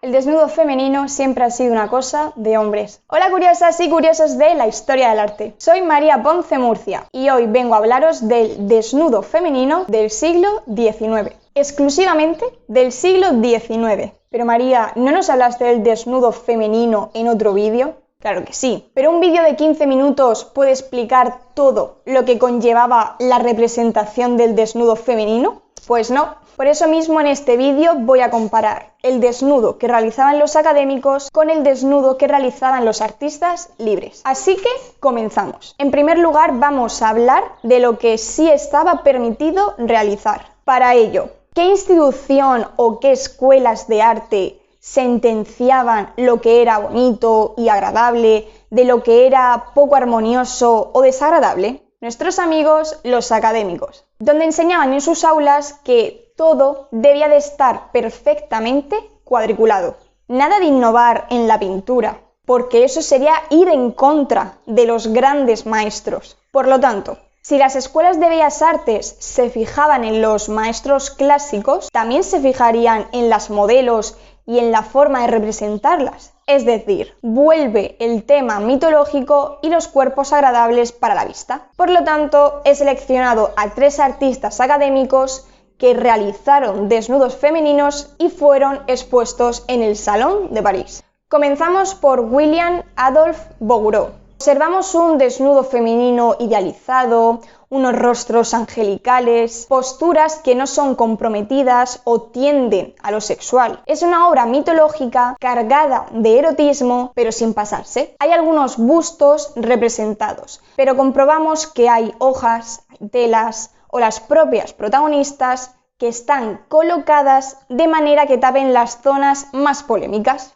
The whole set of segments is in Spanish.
El desnudo femenino siempre ha sido una cosa de hombres. Hola curiosas y curiosos de la historia del arte. Soy María Ponce Murcia y hoy vengo a hablaros del desnudo femenino del siglo XIX. Exclusivamente del siglo XIX. Pero María, ¿no nos hablaste del desnudo femenino en otro vídeo? Claro que sí, pero un vídeo de 15 minutos puede explicar todo lo que conllevaba la representación del desnudo femenino. Pues no. Por eso mismo en este vídeo voy a comparar el desnudo que realizaban los académicos con el desnudo que realizaban los artistas libres. Así que comenzamos. En primer lugar vamos a hablar de lo que sí estaba permitido realizar. Para ello, ¿qué institución o qué escuelas de arte sentenciaban lo que era bonito y agradable de lo que era poco armonioso o desagradable? Nuestros amigos, los académicos, donde enseñaban en sus aulas que todo debía de estar perfectamente cuadriculado. Nada de innovar en la pintura, porque eso sería ir en contra de los grandes maestros. Por lo tanto, si las escuelas de bellas artes se fijaban en los maestros clásicos, también se fijarían en las modelos y en la forma de representarlas. Es decir, vuelve el tema mitológico y los cuerpos agradables para la vista. Por lo tanto, he seleccionado a 3 artistas académicos que realizaron desnudos femeninos y fueron expuestos en el Salón de París. Comenzamos por William Adolphe Bouguereau. Observamos un desnudo femenino idealizado, unos rostros angelicales, posturas que no son comprometidas o tienden a lo sexual. Es una obra mitológica cargada de erotismo, pero sin pasarse. Hay algunos bustos representados, pero comprobamos que hay hojas, hay telas o las propias protagonistas que están colocadas de manera que tapen las zonas más polémicas.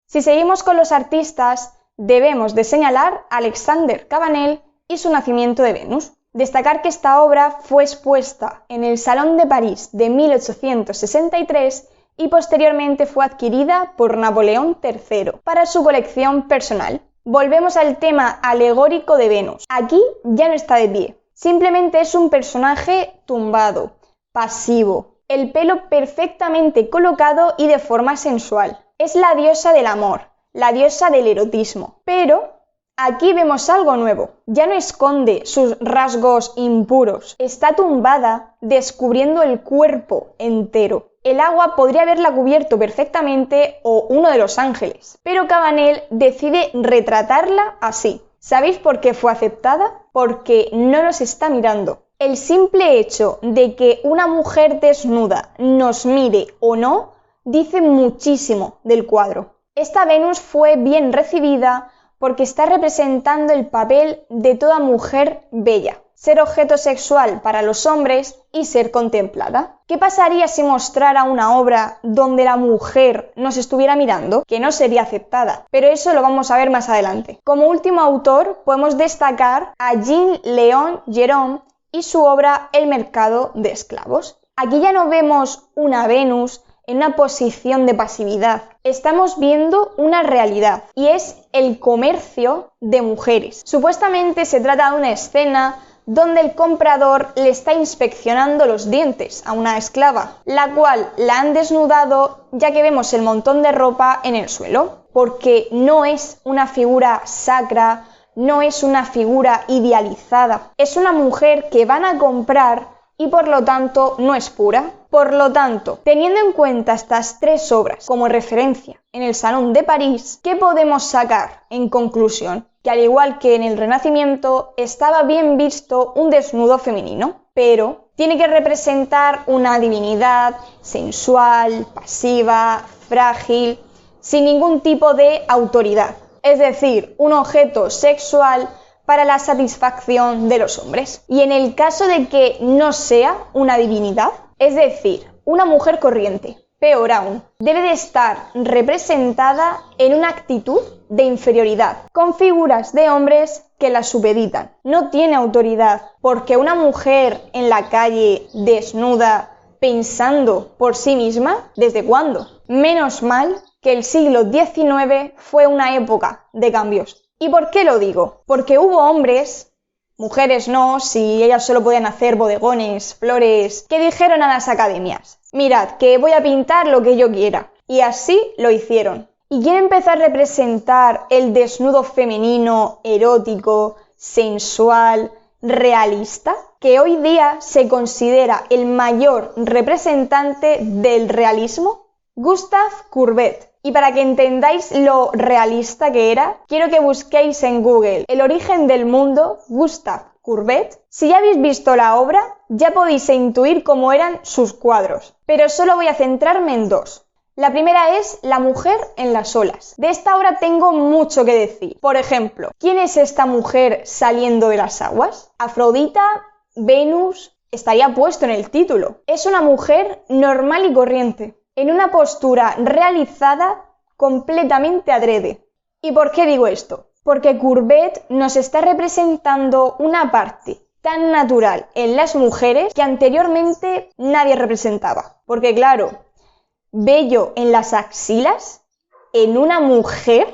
Si seguimos con los artistas, debemos de señalar a Alexander Cabanel y su Nacimiento de Venus. Destacar que esta obra fue expuesta en el Salón de París de 1863 y posteriormente fue adquirida por Napoleón III para su colección personal. Volvemos al tema alegórico de Venus. Aquí ya no está de pie. Simplemente es un personaje tumbado, pasivo, el pelo perfectamente colocado y de forma sensual. Es la diosa del amor, la diosa del erotismo. Pero aquí vemos algo nuevo. Ya no esconde sus rasgos impuros. Está tumbada, descubriendo el cuerpo entero. El agua podría haberla cubierto perfectamente o uno de los ángeles, pero Cabanel decide retratarla así. ¿Sabéis por qué fue aceptada? Porque no nos está mirando. El simple hecho de que una mujer desnuda nos mire o no, dice muchísimo del cuadro. Esta Venus fue bien recibida porque está representando el papel de toda mujer bella. Ser objeto sexual para los hombres y ser contemplada. ¿Qué pasaría si mostrara una obra donde la mujer nos estuviera mirando? Que no sería aceptada, pero eso lo vamos a ver más adelante. Como último autor podemos destacar a Jean-Léon Gérôme y su obra El mercado de esclavos. Aquí ya no vemos una Venus en una posición de pasividad. Estamos viendo una realidad y es el comercio de mujeres. Supuestamente se trata de una escena donde el comprador le está inspeccionando los dientes a una esclava, la cual la han desnudado ya que vemos el montón de ropa en el suelo, porque no es una figura sacra, no es una figura idealizada, es una mujer que van a comprar y por lo tanto no es pura. Por lo tanto, teniendo en cuenta estas 3 obras como referencia en el Salón de París, ¿qué podemos sacar en conclusión? Que al igual que en el Renacimiento, estaba bien visto un desnudo femenino, pero tiene que representar una divinidad sensual, pasiva, frágil, sin ningún tipo de autoridad, es decir, un objeto sexual para la satisfacción de los hombres. Y en el caso de que no sea una divinidad, es decir, una mujer corriente, peor aún, debe de estar representada en una actitud de inferioridad, con figuras de hombres que la supeditan. No tiene autoridad, porque una mujer en la calle desnuda pensando por sí misma, ¿desde cuándo? Menos mal que el siglo XIX fue una época de cambios. ¿Y por qué lo digo? Porque hubo hombres, mujeres no, si ellas solo podían hacer bodegones, flores, que dijeron a las academias: Mirad, que voy a pintar lo que yo quiera. Y así lo hicieron. ¿Y quién empezó a representar el desnudo femenino, erótico, sensual, realista? Que hoy día se considera el mayor representante del realismo, Gustave Courbet. Y para que entendáis lo realista que era, quiero que busquéis en Google El origen del mundo, Gustave Courbet. Si ya habéis visto la obra, ya podéis intuir cómo eran sus cuadros, pero solo voy a centrarme en dos. La primera es La mujer en las olas. De esta obra tengo mucho que decir. Por ejemplo, ¿quién es esta mujer saliendo de las aguas? ¿Afrodita? ¿Venus? Estaría puesto en el título. Es una mujer normal y corriente, en una postura realizada completamente adrede. ¿Y por qué digo esto? Porque Courbet nos está representando una parte tan natural en las mujeres que anteriormente nadie representaba. Porque claro, vello en las axilas, en una mujer,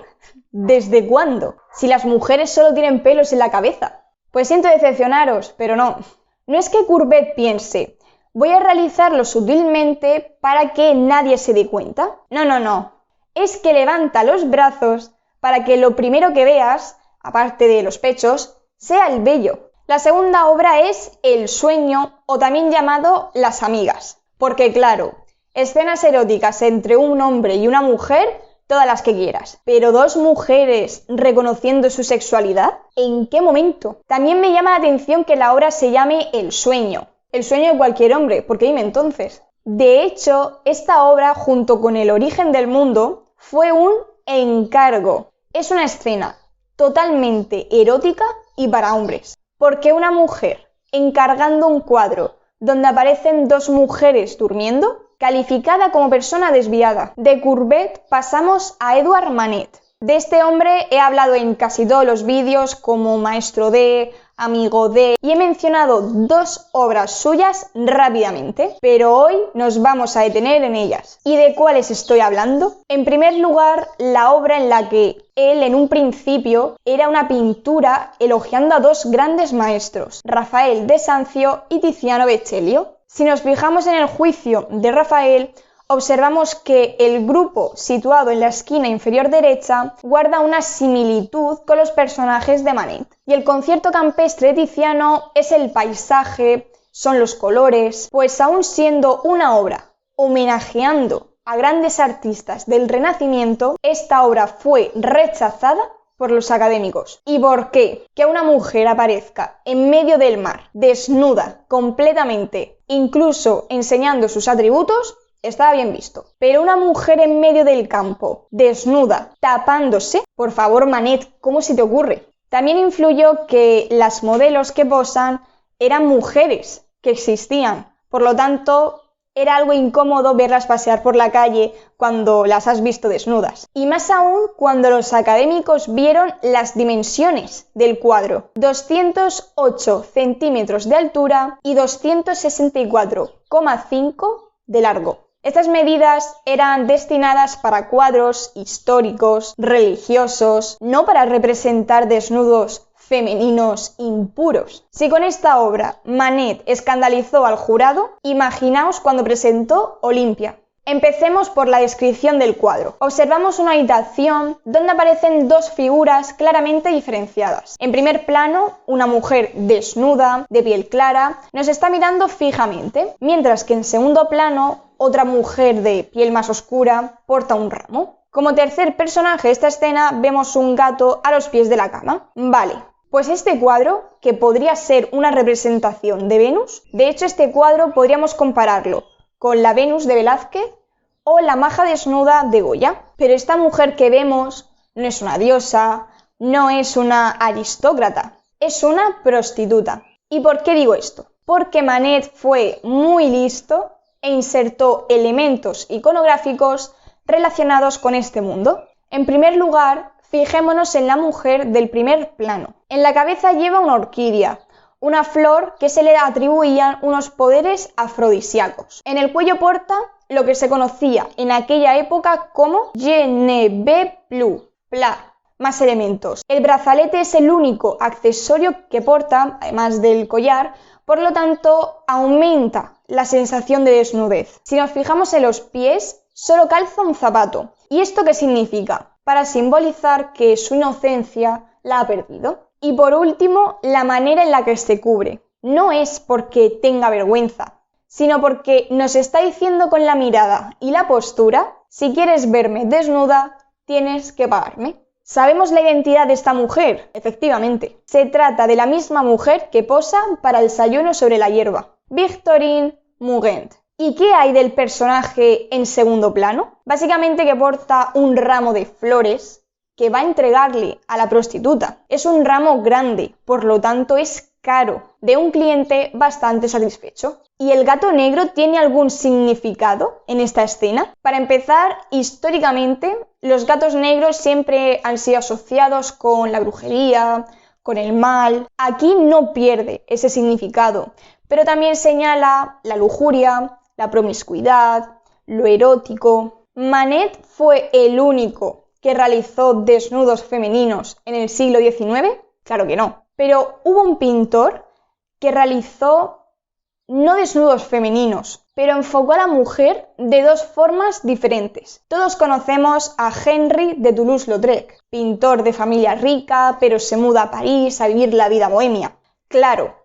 ¿desde cuándo? Si las mujeres solo tienen pelos en la cabeza. Pues siento decepcionaros, pero no. No es que Courbet piense, voy a realizarlo sutilmente para que nadie se dé cuenta. No. Es que levanta los brazos para que lo primero que veas, aparte de los pechos, sea el vello. La segunda obra es El sueño, o también llamado Las amigas. Porque claro, escenas eróticas entre un hombre y una mujer, todas las que quieras. Pero dos mujeres reconociendo su sexualidad, ¿en qué momento? También me llama la atención que la obra se llame El sueño. El sueño de cualquier hombre, porque dime entonces. De hecho, esta obra, junto con El origen del mundo, fue un encargo. Es una escena totalmente erótica y para hombres. Porque una mujer encargando un cuadro donde aparecen dos mujeres durmiendo, calificada como persona desviada. De Courbet pasamos a Edouard Manet. De este hombre he hablado en casi todos los vídeos como maestro de, amigo de, y he mencionado dos obras suyas rápidamente, pero hoy nos vamos a detener en ellas. ¿Y de cuáles estoy hablando? En primer lugar, la obra en la que él en un principio era una pintura elogiando a dos grandes maestros, Rafael de Sanzio y Tiziano Vecellio. Si nos fijamos en el juicio de Rafael, observamos que el grupo situado en la esquina inferior derecha guarda una similitud con los personajes de Manet. Y el concierto campestre de Tiziano es el paisaje, son los colores, pues aún siendo una obra homenajeando a grandes artistas del Renacimiento, esta obra fue rechazada por los académicos. ¿Y por qué? Que una mujer aparezca en medio del mar, desnuda, completamente, incluso enseñando sus atributos, estaba bien visto. Pero una mujer en medio del campo, desnuda, tapándose, por favor, Manet, ¿cómo se te ocurre? También influyó que las modelos que posan eran mujeres que existían, por lo tanto, era algo incómodo verlas pasear por la calle cuando las has visto desnudas. Y más aún cuando los académicos vieron las dimensiones del cuadro. 208 centímetros de altura y 264,5 de largo. Estas medidas eran destinadas para cuadros históricos, religiosos, no para representar desnudos femeninos impuros. Si con esta obra Manet escandalizó al jurado, imaginaos cuando presentó Olimpia. Empecemos por la descripción del cuadro. Observamos una habitación donde aparecen dos figuras claramente diferenciadas. En primer plano, una mujer desnuda, de piel clara, nos está mirando fijamente, mientras que en segundo plano, otra mujer de piel más oscura porta un ramo. Como tercer personaje de esta escena vemos un gato a los pies de la cama. Vale. Pues este cuadro, que podría ser una representación de Venus, de hecho este cuadro podríamos compararlo con la Venus de Velázquez o la Maja desnuda de Goya. Pero esta mujer que vemos no es una diosa, no es una aristócrata, es una prostituta. ¿Y por qué digo esto? Porque Manet fue muy listo e insertó elementos iconográficos relacionados con este mundo. En primer lugar, fijémonos en la mujer del primer plano. En la cabeza lleva una orquídea, una flor que se le atribuían unos poderes afrodisíacos. En el cuello porta lo que se conocía en aquella época como Je ne veux plus, más elementos. El brazalete es el único accesorio que porta, además del collar, por lo tanto aumenta la sensación de desnudez. Si nos fijamos en los pies, solo calza un zapato. ¿Y esto qué significa? Para simbolizar que su inocencia la ha perdido. Y por último, la manera en la que se cubre. No es porque tenga vergüenza, sino porque nos está diciendo con la mirada y la postura: si quieres verme desnuda, tienes que pagarme. ¿Sabemos la identidad de esta mujer? Efectivamente, se trata de la misma mujer que posa para el desayuno sobre la hierba, Victorine Mugent. ¿Y qué hay del personaje en segundo plano? Básicamente que porta un ramo de flores que va a entregarle a la prostituta. Es un ramo grande, por lo tanto es caro, de un cliente bastante satisfecho. ¿Y el gato negro tiene algún significado en esta escena? Para empezar, históricamente, los gatos negros siempre han sido asociados con la brujería, con el mal. Aquí no pierde ese significado, pero también señala la lujuria, la promiscuidad, lo erótico. Manet fue el único que realizó desnudos femeninos en el siglo XIX. Claro que no. Pero hubo un pintor que realizó no desnudos femeninos, pero enfocó a la mujer de dos formas diferentes. Todos conocemos a Henri de Toulouse-Lautrec, pintor de familia rica, pero se muda a París a vivir la vida bohemia. Claro,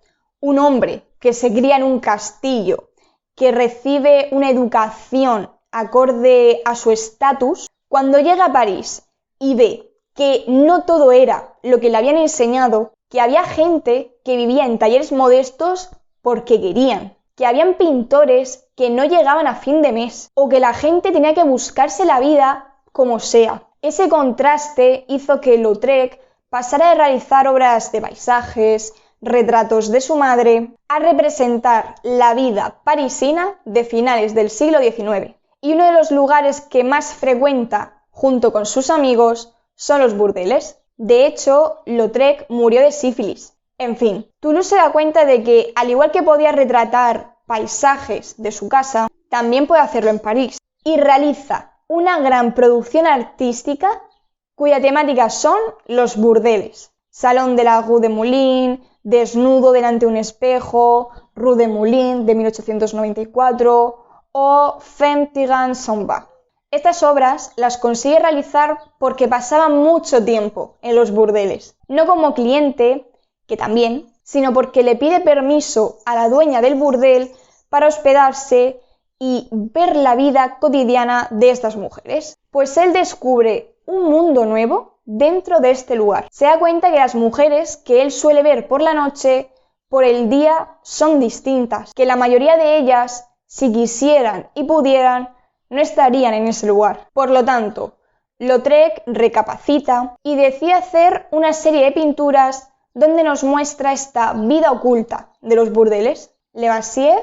un hombre que se cría en un castillo, que recibe una educación acorde a su estatus, cuando llega a París y ve que no todo era lo que le habían enseñado, que había gente que vivía en talleres modestos porque querían, que habían pintores que no llegaban a fin de mes, o que la gente tenía que buscarse la vida como sea. Ese contraste hizo que Lautrec pasara de realizar obras de paisajes, retratos de su madre, a representar la vida parisina de finales del siglo XIX. Y uno de los lugares que más frecuenta junto con sus amigos son los burdeles. De hecho, Lautrec murió de sífilis. En fin, Toulouse se da cuenta de que, al igual que podía retratar paisajes de su casa, también puede hacerlo en París. Y realiza una gran producción artística cuya temática son los burdeles. Salón de la Rue de Moulins, Desnudo delante de un espejo, Rue de Moulins de 1894 o Femme tirant son bas. Estas obras las consigue realizar porque pasaba mucho tiempo en los burdeles, no como cliente, que también, sino porque le pide permiso a la dueña del burdel para hospedarse y ver la vida cotidiana de estas mujeres. Pues él descubre un mundo nuevo dentro de este lugar. Se da cuenta que las mujeres que él suele ver por la noche, por el día, son distintas, que la mayoría de ellas, si quisieran y pudieran, no estarían en ese lugar. Por lo tanto, Lautrec recapacita y decide hacer una serie de pinturas donde nos muestra esta vida oculta de los burdeles. Levasseur,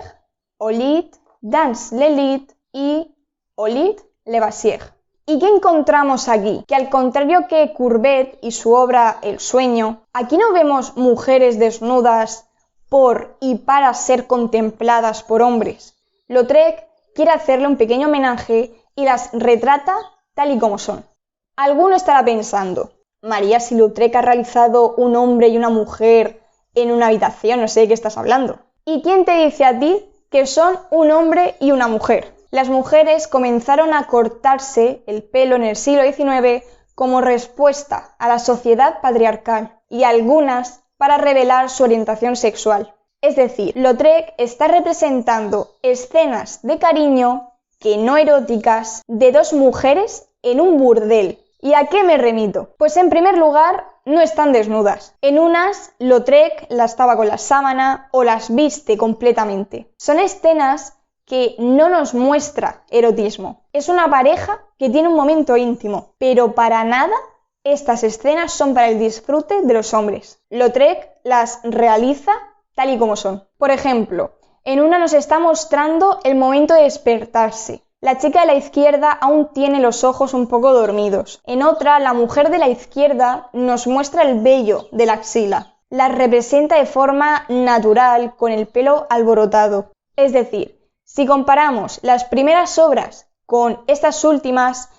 Olid, Dans l'Élite y Olid Levasseur. ¿Y qué encontramos aquí? Que al contrario que Courbet y su obra El sueño, aquí no vemos mujeres desnudas por y para ser contempladas por hombres. Lautrec quiere hacerle un pequeño homenaje y las retrata tal y como son. Alguno estará pensando: María, si Lautrec ha realizado un hombre y una mujer en una habitación, no sé de qué estás hablando. ¿Y quién te dice a ti que son un hombre y una mujer? Las mujeres comenzaron a cortarse el pelo en el siglo XIX como respuesta a la sociedad patriarcal, y algunas para revelar su orientación sexual. Es decir, Lautrec está representando escenas de cariño, que no eróticas, de dos mujeres en un burdel. ¿Y a qué me remito? Pues en primer lugar, no están desnudas. En unas, Lautrec las tapa con la sábana o las viste completamente. Son escenas que no nos muestra erotismo. Es una pareja que tiene un momento íntimo, pero para nada estas escenas son para el disfrute de los hombres. Lautrec las realiza tal y como son. Por ejemplo, en una nos está mostrando el momento de despertarse. La chica de la izquierda aún tiene los ojos un poco dormidos. En otra, la mujer de la izquierda nos muestra el vello de la axila. La representa de forma natural, con el pelo alborotado. Es decir, si comparamos las primeras obras con estas últimas,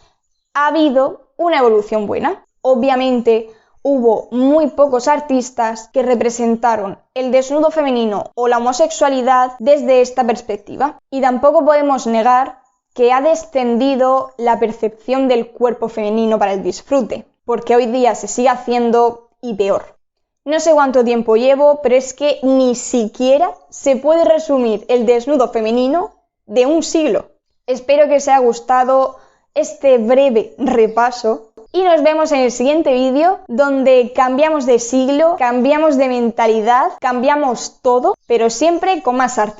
ha habido una evolución buena. Obviamente, hubo muy pocos artistas que representaron el desnudo femenino o la homosexualidad desde esta perspectiva. Y tampoco podemos negar que ha descendido la percepción del cuerpo femenino para el disfrute, porque hoy día se sigue haciendo y peor. No sé cuánto tiempo llevo, pero es que ni siquiera se puede resumir el desnudo femenino de un siglo. Espero que os haya gustado este breve repaso y nos vemos en el siguiente vídeo donde cambiamos de siglo, cambiamos de mentalidad, cambiamos todo, pero siempre con más arte.